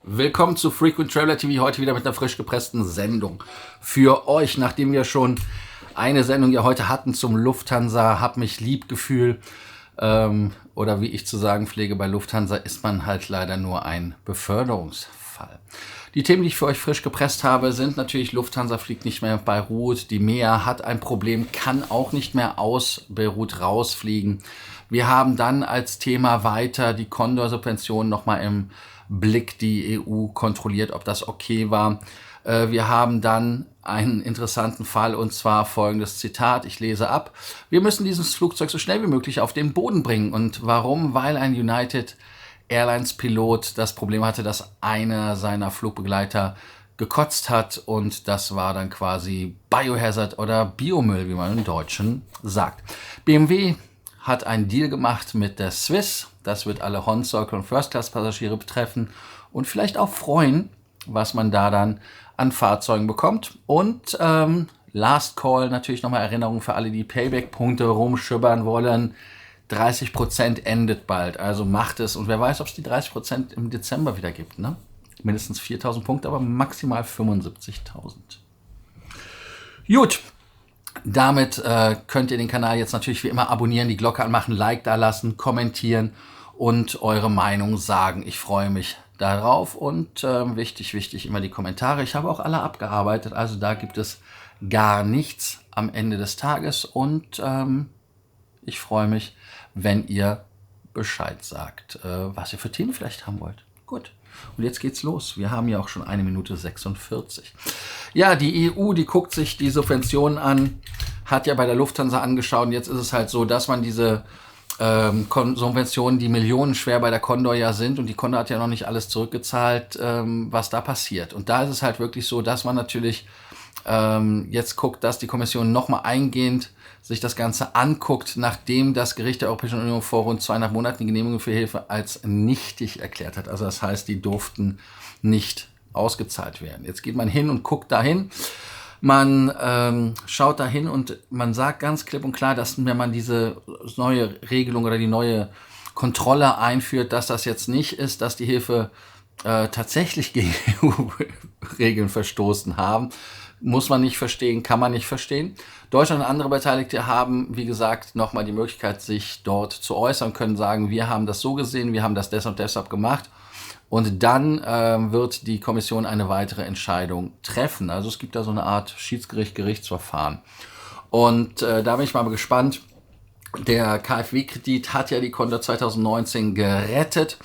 Willkommen zu Frequent Traveler TV, heute wieder mit einer frisch gepressten Sendung für euch. Nachdem wir schon eine Sendung ja heute hatten zum Lufthansa, hab mich lieb Gefühl, oder wie ich zu sagen pflege, bei Lufthansa ist man halt leider nur ein Beförderungsfall. Die Themen, die ich für euch frisch gepresst habe, sind natürlich: Lufthansa fliegt nicht mehr nach Beirut, die MEA hat ein Problem, kann auch nicht mehr aus Beirut rausfliegen. Wir haben dann als Thema weiter die Condor-Subventionen nochmal im Blick, die EU kontrolliert, ob das okay war. Wir haben dann einen interessanten Fall, und zwar folgendes Zitat, ich lese ab: Wir müssen dieses Flugzeug so schnell wie möglich auf den Boden bringen. Und warum? Weil ein United Airlines Pilot das Problem hatte, dass einer seiner Flugbegleiter gekotzt hat, und das war dann quasi Biohazard oder Biomüll, wie man im Deutschen sagt. BMW hat einen Deal gemacht mit der Swiss. Das wird alle Hon, Circle und First-Class-Passagiere betreffen und vielleicht auch freuen, was man da dann an Fahrzeugen bekommt. Und Last Call, natürlich nochmal Erinnerung für alle, die Payback-Punkte rumschibbern wollen. 30% endet bald, also macht es. Und wer weiß, ob es die 30% im Dezember wieder gibt, ne? Mindestens 4.000 Punkte, aber maximal 75.000. Gut. Damit könnt ihr den Kanal jetzt natürlich wie immer abonnieren, die Glocke anmachen, Like da lassen, kommentieren und eure Meinung sagen. Ich freue mich darauf und wichtig, immer die Kommentare. Ich habe auch alle abgearbeitet, also da gibt es gar nichts am Ende des Tages, und ich freue mich, wenn ihr Bescheid sagt, was ihr für Themen vielleicht haben wollt. Gut. Und jetzt geht's los. Wir haben ja auch schon 1 Minute 46. Ja, die EU, die guckt sich die Subventionen an, hat ja bei der Lufthansa angeschaut. Und jetzt ist es halt so, dass man diese Subventionen, die millionenschwer bei der Condor ja sind, und die Condor hat ja noch nicht alles zurückgezahlt, was da passiert. Und da ist es halt wirklich so, dass man natürlich jetzt guckt, dass die Kommission nochmal eingehend sich das Ganze anguckt, nachdem das Gericht der Europäischen Union vor rund 2,5 Monaten die Genehmigung für Hilfe als nichtig erklärt hat. Also das heißt, die durften nicht ausgezahlt werden. Jetzt geht man hin und guckt dahin. Man schaut dahin und man sagt ganz klipp und klar, dass wenn man diese neue Regelung oder die neue Kontrolle einführt, dass das jetzt nicht ist, dass die Hilfe tatsächlich gegen EU-Regeln verstoßen haben. Muss man nicht verstehen, kann man nicht verstehen. Deutschland und andere Beteiligte haben, wie gesagt, nochmal die Möglichkeit, sich dort zu äußern, können sagen, wir haben das so gesehen, wir haben das deshalb gemacht. Und dann wird die Kommission eine weitere Entscheidung treffen. Also es gibt da so eine Art Schiedsgericht-Gerichtsverfahren. Und da bin ich mal gespannt. Der KfW-Kredit hat ja die Condor 2019 gerettet.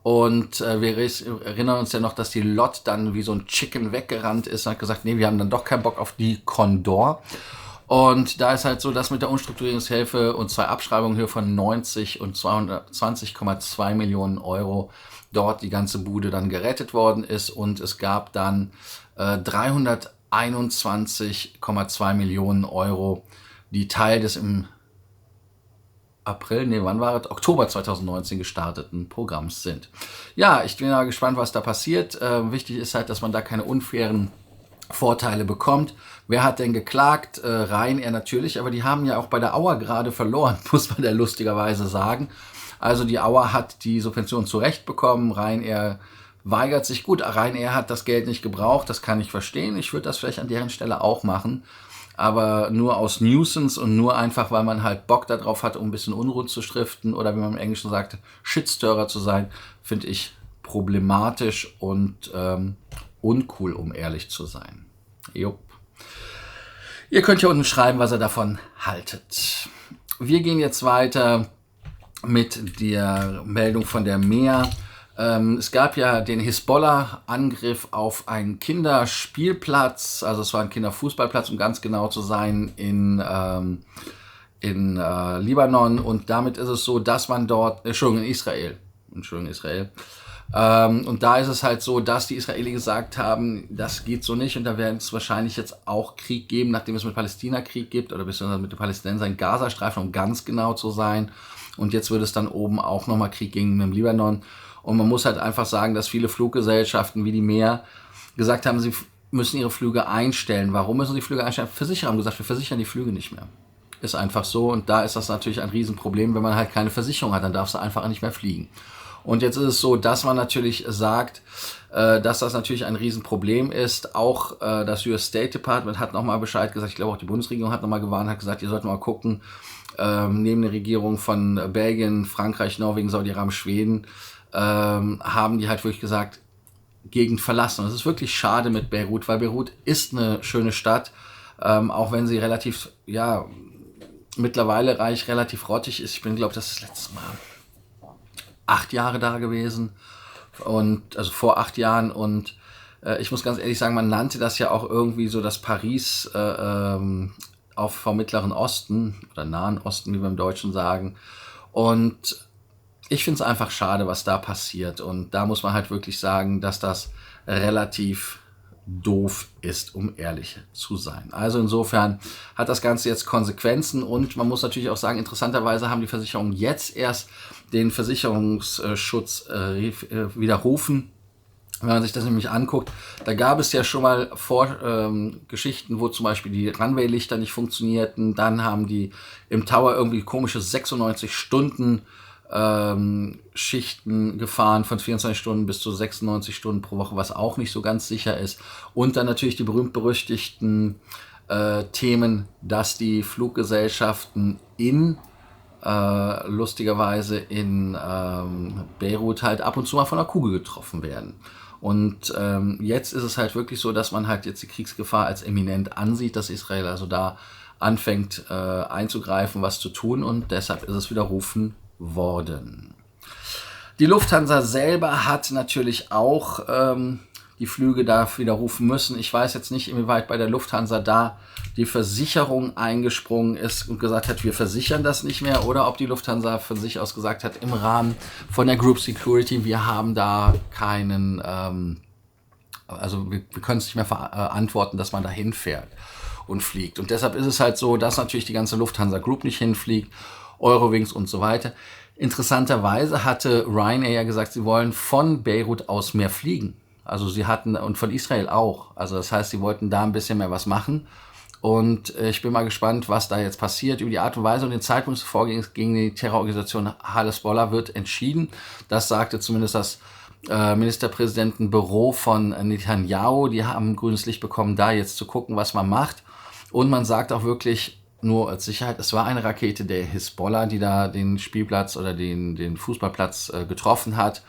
Und wir erinnern uns ja noch, dass die LOT dann wie so ein Chicken weggerannt ist und hat gesagt, nee, wir haben dann doch keinen Bock auf die Condor. Und da ist halt so, dass mit der Umstrukturierungshilfe und 2 Abschreibungen hier von 90 und 220,2 Millionen Euro dort die ganze Bude dann gerettet worden ist. Und es gab dann 321,2 Millionen Euro, die Teil des im Oktober 2019 gestarteten Programms sind. Ja, ich bin ja gespannt, was da passiert. Wichtig ist halt, dass man da keine unfairen Vorteile bekommt. Wer hat denn geklagt? Ryanair natürlich, aber die haben ja auch bei der Auer gerade verloren, muss man ja lustigerweise sagen. Also die Auer hat die Subvention zurecht bekommen, Ryanair weigert sich. Gut, Ryanair hat das Geld nicht gebraucht, das kann ich verstehen. Ich würde das vielleicht an deren Stelle auch machen. Aber nur aus Nuisance und nur einfach, weil man halt Bock darauf hat, um ein bisschen Unruhe zu stiften oder wie man im Englischen sagt, Shitstirrer zu sein, finde ich problematisch und uncool, um ehrlich zu sein. Jupp. Ihr könnt hier unten schreiben, was ihr davon haltet. Wir gehen jetzt weiter mit der Meldung von der MEA. Es gab ja den Hisbollah-Angriff auf einen Kinderspielplatz, also es war ein Kinderfußballplatz, um ganz genau zu sein, in Libanon, und damit ist es so, dass man dort, in Israel. Und da ist es halt so, dass die Israelis gesagt haben, das geht so nicht, und da werden es wahrscheinlich jetzt auch Krieg geben, nachdem es mit Palästina Krieg gibt, oder beziehungsweise mit den Palästinensern im Gazastreifen, um ganz genau zu sein. Und jetzt wird es dann oben auch nochmal Krieg gegen den Libanon. Und man muss halt einfach sagen, dass viele Fluggesellschaften wie die MEA gesagt haben, sie müssen ihre Flüge einstellen. Warum müssen sie Flüge einstellen? Versicherer haben gesagt, wir versichern die Flüge nicht mehr. Ist einfach so, und da ist das natürlich ein Riesenproblem, wenn man halt keine Versicherung hat, dann darfst du einfach nicht mehr fliegen. Und jetzt ist es so, dass man natürlich sagt, dass das natürlich ein Riesenproblem ist. Auch das US State Department hat nochmal Bescheid gesagt. Ich glaube auch die Bundesregierung hat nochmal gewarnt, hat gesagt, ihr sollt mal gucken, neben der Regierung von Belgien, Frankreich, Norwegen, Saudi-Arabien, Schweden, haben die halt wirklich gesagt, Gegend verlassen. Und es ist wirklich schade mit Beirut, weil Beirut ist eine schöne Stadt, auch wenn sie relativ, mittlerweile relativ rottig ist. Ich bin, glaube ich, das letzte Mal 8 Jahre da gewesen. Und also vor 8 Jahren, und ich muss ganz ehrlich sagen, man nannte das ja auch irgendwie so das Paris vom Mittleren Osten oder Nahen Osten, wie wir im Deutschen sagen. Und ich finde es einfach schade, was da passiert. Und da muss man halt wirklich sagen, dass das relativ doof ist, um ehrlich zu sein. Also insofern hat das Ganze jetzt Konsequenzen, und man muss natürlich auch sagen, interessanterweise haben die Versicherungen jetzt erst den Versicherungsschutz widerrufen. Wenn man sich das nämlich anguckt, da gab es ja schon mal Geschichten, wo zum Beispiel die Runway-Lichter nicht funktionierten. Dann haben die im Tower irgendwie komische 96 Stunden Schichten gefahren, von 24 Stunden bis zu 96 Stunden pro Woche, was auch nicht so ganz sicher ist. Und dann natürlich die berühmt-berüchtigten Themen, dass die Fluggesellschaften lustigerweise in Beirut halt ab und zu mal von einer Kugel getroffen werden. Und jetzt ist es halt wirklich so, dass man halt jetzt die Kriegsgefahr als eminent ansieht, dass Israel also da anfängt einzugreifen, was zu tun, und deshalb ist es widerrufen worden. Die Lufthansa selber hat natürlich auch die Flüge da widerrufen müssen. Ich weiß jetzt nicht, inwieweit bei der Lufthansa da die Versicherung eingesprungen ist und gesagt hat, wir versichern das nicht mehr, oder ob die Lufthansa von sich aus gesagt hat, im Rahmen von der Group Security, wir haben da keinen, also wir können es nicht mehr verantworten, dass man da hinfährt und fliegt. Und deshalb ist es halt so, dass natürlich die ganze Lufthansa Group nicht hinfliegt, Eurowings und so weiter. Interessanterweise hatte Ryanair ja gesagt, sie wollen von Beirut aus mehr fliegen. Also sie hatten, und von Israel auch. Also das heißt, sie wollten da ein bisschen mehr was machen. Und ich bin mal gespannt, was da jetzt passiert. Über die Art und Weise und den Zeitpunkt des Vorgehens gegen die Terrororganisation Hezbollah wird entschieden. Das sagte zumindest das Ministerpräsidentenbüro von Netanyahu. Die haben grünes Licht bekommen, da jetzt zu gucken, was man macht. Und man sagt auch wirklich, nur als Sicherheit, es war eine Rakete der Hezbollah, die da den Spielplatz oder den Fußballplatz getroffen hat.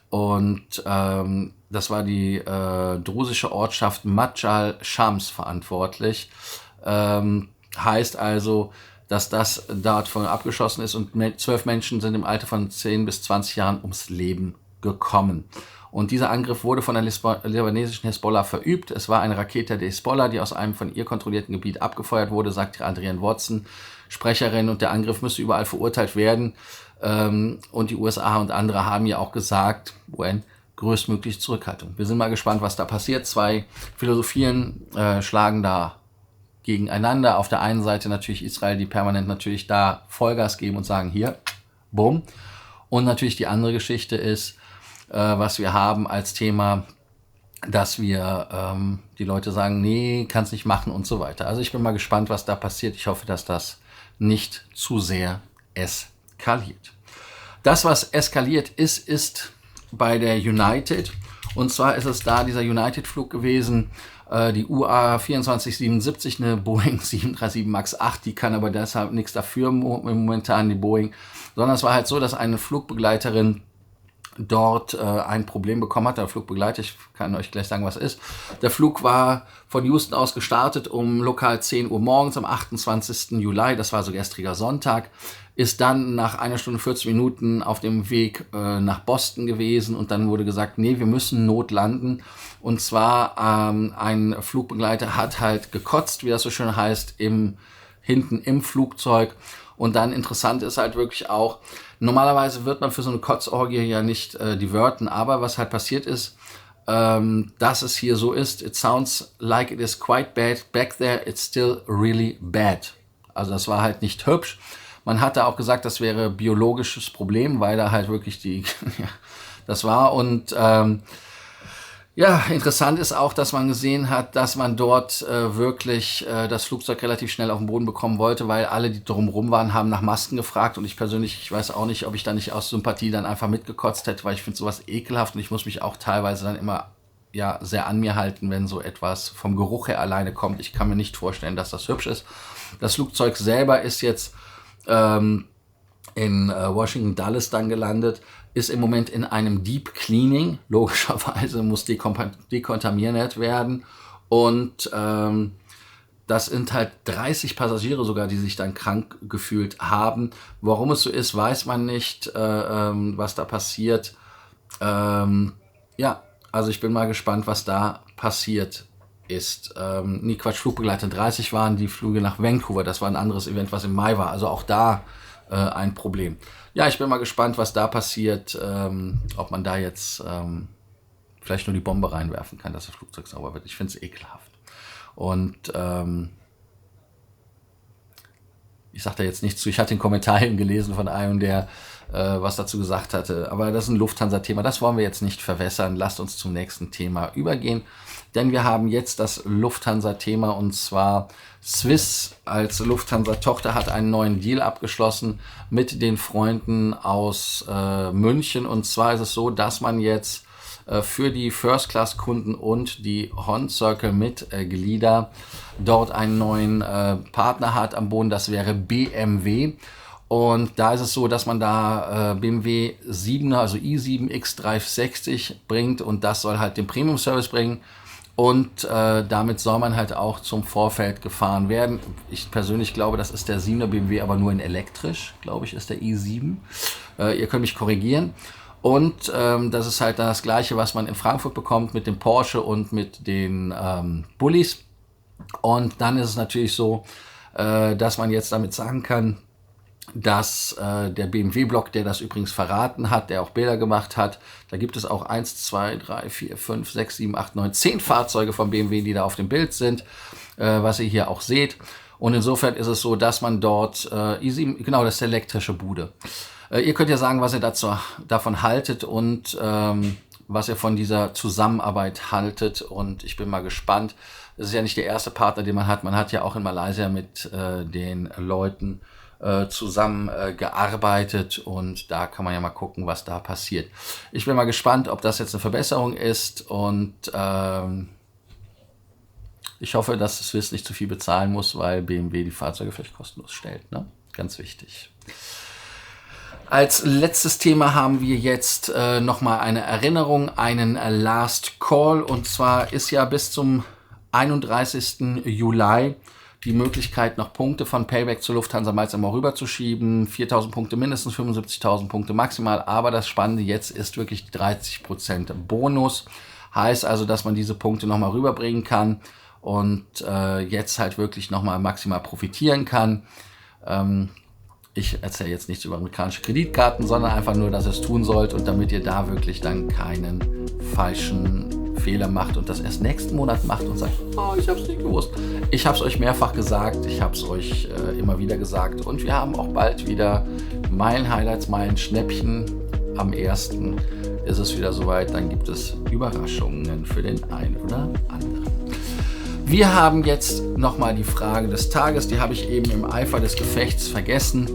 Und das war die drusische Ortschaft Majal Shams verantwortlich. Heißt also, dass das dort von abgeschossen ist, und 12 Menschen sind im Alter von 10 bis 20 Jahren ums Leben gekommen. Und dieser Angriff wurde von der libanesischen Hezbollah verübt. Es war eine Rakete der Hezbollah, die aus einem von ihr kontrollierten Gebiet abgefeuert wurde, sagt Adrienne Watson, Sprecherin, und der Angriff müsste überall verurteilt werden. Und die USA und andere haben ja auch gesagt, größtmögliche Zurückhaltung. Wir sind mal gespannt, was da passiert. 2 Philosophien schlagen da gegeneinander. Auf der einen Seite natürlich Israel, die permanent natürlich da Vollgas geben und sagen, hier, bumm. Und natürlich die andere Geschichte ist, was wir haben als Thema, dass wir die Leute sagen, nee, kannst nicht machen und so weiter. Also ich bin mal gespannt, was da passiert. Ich hoffe, dass das nicht zu sehr eskaliert. Das, was eskaliert ist bei der United. Und zwar ist es da dieser United-Flug gewesen, die UA 2477, eine Boeing 737 MAX 8, die kann aber deshalb nichts dafür momentan, die Boeing, sondern es war halt so, dass eine Flugbegleiterin dort ein Problem bekommen hat. Der Flugbegleiter, ich kann euch gleich sagen, was ist. Der Flug war von Houston aus gestartet um lokal 10 Uhr morgens am 28. Juli, das war so gestriger Sonntag, ist dann nach 1 Stunde 40 Minuten auf dem Weg nach Boston gewesen, und dann wurde gesagt, nee, wir müssen notlanden. Und zwar ein Flugbegleiter hat halt gekotzt, wie das so schön heißt, hinten im Flugzeug. Und dann interessant ist halt wirklich auch, normalerweise wird man für so eine Kotzorgie ja nicht diverten, aber was halt passiert ist, dass es hier so ist, it sounds like it is quite bad, back there it's still really bad. Also das war halt nicht hübsch. Man hatte auch gesagt, das wäre biologisches Problem, weil da halt wirklich das war, und Ja, interessant ist auch, dass man gesehen hat, dass man dort wirklich das Flugzeug relativ schnell auf den Boden bekommen wollte, weil alle, die drumherum waren, haben nach Masken gefragt. Und ich persönlich, ich weiß auch nicht, ob ich da nicht aus Sympathie dann einfach mitgekotzt hätte, weil ich finde sowas ekelhaft und ich muss mich auch teilweise dann immer ja sehr an mir halten, wenn so etwas vom Geruch her alleine kommt. Ich kann mir nicht vorstellen, dass das hübsch ist. Das Flugzeug selber ist jetzt in Washington Dulles dann gelandet, ist im Moment in einem Deep Cleaning. Logischerweise muss dekontaminiert werden. Und das sind halt 30 Passagiere sogar, die sich dann krank gefühlt haben. Warum es so ist, weiß man nicht, was da passiert. Ja, also ich bin mal gespannt, was da passiert ist. Nee, Quatsch, Flugbegleiter 30 waren die Flüge nach Vancouver. Das war ein anderes Event, was im Mai war. Also auch da ein Problem. Ja, ich bin mal gespannt, was da passiert, ob man da jetzt vielleicht nur die Bombe reinwerfen kann, dass das Flugzeug sauber wird. Ich finde es ekelhaft. Und ich sage da jetzt nichts zu. Ich hatte den Kommentar gelesen von einem, der was dazu gesagt hatte. Aber das ist ein Lufthansa-Thema. Das wollen wir jetzt nicht verwässern. Lasst uns zum nächsten Thema übergehen. Denn wir haben jetzt das Lufthansa-Thema, und zwar Swiss als Lufthansa-Tochter hat einen neuen Deal abgeschlossen mit den Freunden aus München. Und zwar ist es so, dass man jetzt für die First-Class-Kunden und die Horn-Circle-Mitglieder dort einen neuen Partner hat am Boden. Das wäre BMW. Und da ist es so, dass man da BMW 7er, also i7 X360 bringt, und das soll halt den Premium-Service bringen. Und damit soll man halt auch zum Vorfeld gefahren werden. Ich persönlich glaube, das ist der 7er BMW, aber nur in elektrisch, glaube ich, ist der i7. Ihr könnt mich korrigieren. Und das ist halt dann das Gleiche, was man in Frankfurt bekommt mit dem Porsche und mit den Bullis. Und dann ist es natürlich so, dass man jetzt damit sagen kann, dass der BMW-Block, der das übrigens verraten hat, der auch Bilder gemacht hat, da gibt es auch 1, 2, 3, 4, 5, 6, 7, 8, 9, 10 Fahrzeuge von BMW, die da auf dem Bild sind, was ihr hier auch seht. Und insofern ist es so, dass man dort, i7, genau, das ist der elektrische Bude. Ihr könnt ja sagen, was ihr davon haltet und was ihr von dieser Zusammenarbeit haltet. Und ich bin mal gespannt. Es ist ja nicht der erste Partner, den man hat. Man hat ja auch in Malaysia mit den Leuten zusammen gearbeitet, und da kann man ja mal gucken, was da passiert. Ich bin mal gespannt, ob das jetzt eine Verbesserung ist, und ich hoffe, dass Swiss nicht zu viel bezahlen muss, weil BMW die Fahrzeuge vielleicht kostenlos stellt. Ne? Ganz wichtig. Als letztes Thema haben wir jetzt nochmal eine Erinnerung, einen Last Call, und zwar ist ja bis zum 31. Juli die Möglichkeit, noch Punkte von Payback zu Lufthansa Miles immer rüberzuschieben. 4.000 Punkte mindestens, 75.000 Punkte maximal. Aber das Spannende jetzt ist wirklich 30% Bonus. Heißt also, dass man diese Punkte nochmal rüberbringen kann und jetzt halt wirklich nochmal maximal profitieren kann. Ich erzähle jetzt nichts über amerikanische Kreditkarten, sondern einfach nur, dass ihr es tun sollt, und damit ihr da wirklich dann keinen falschen Fehler macht und das erst nächsten Monat macht und sagt, oh, ich habe es nicht gewusst. Ich habe es euch mehrfach gesagt, ich habe es euch immer wieder gesagt, und wir haben auch bald wieder Meilen-Highlights, Meilen-Schnäppchen. Am 1. ist es wieder soweit, dann gibt es Überraschungen für den einen oder anderen. Wir haben jetzt nochmal die Frage des Tages, die habe ich eben im Eifer des Gefechts vergessen.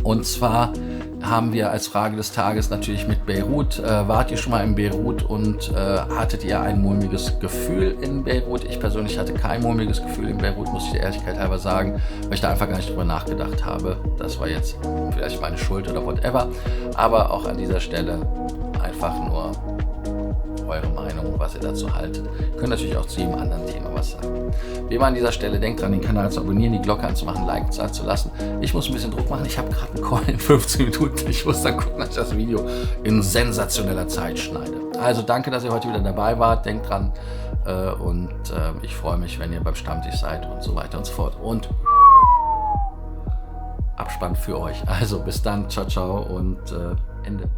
Und zwar haben wir als Frage des Tages natürlich mit Beirut. Wart ihr schon mal in Beirut und hattet ihr ein mulmiges Gefühl in Beirut? Ich persönlich hatte kein mulmiges Gefühl in Beirut, muss ich der Ehrlichkeit halber sagen, weil ich da einfach gar nicht drüber nachgedacht habe. Das war jetzt vielleicht meine Schuld oder whatever. Aber auch an dieser Stelle einfach nur eure Meinung, was ihr dazu haltet. Ihr könnt natürlich auch zu jedem anderen Thema was sagen. Wie immer an dieser Stelle, denkt dran, den Kanal zu abonnieren, die Glocke anzumachen, Like zu lassen. Ich muss ein bisschen Druck machen. Ich habe gerade einen Call in 15 Minuten. Ich muss dann gucken, dass ich das Video in sensationeller Zeit schneide. Also danke, dass ihr heute wieder dabei wart. Denkt dran und ich freue mich, wenn ihr beim Stammtisch seid und so weiter und so fort. Und Abspann für euch. Also bis dann. Ciao, ciao und Ende.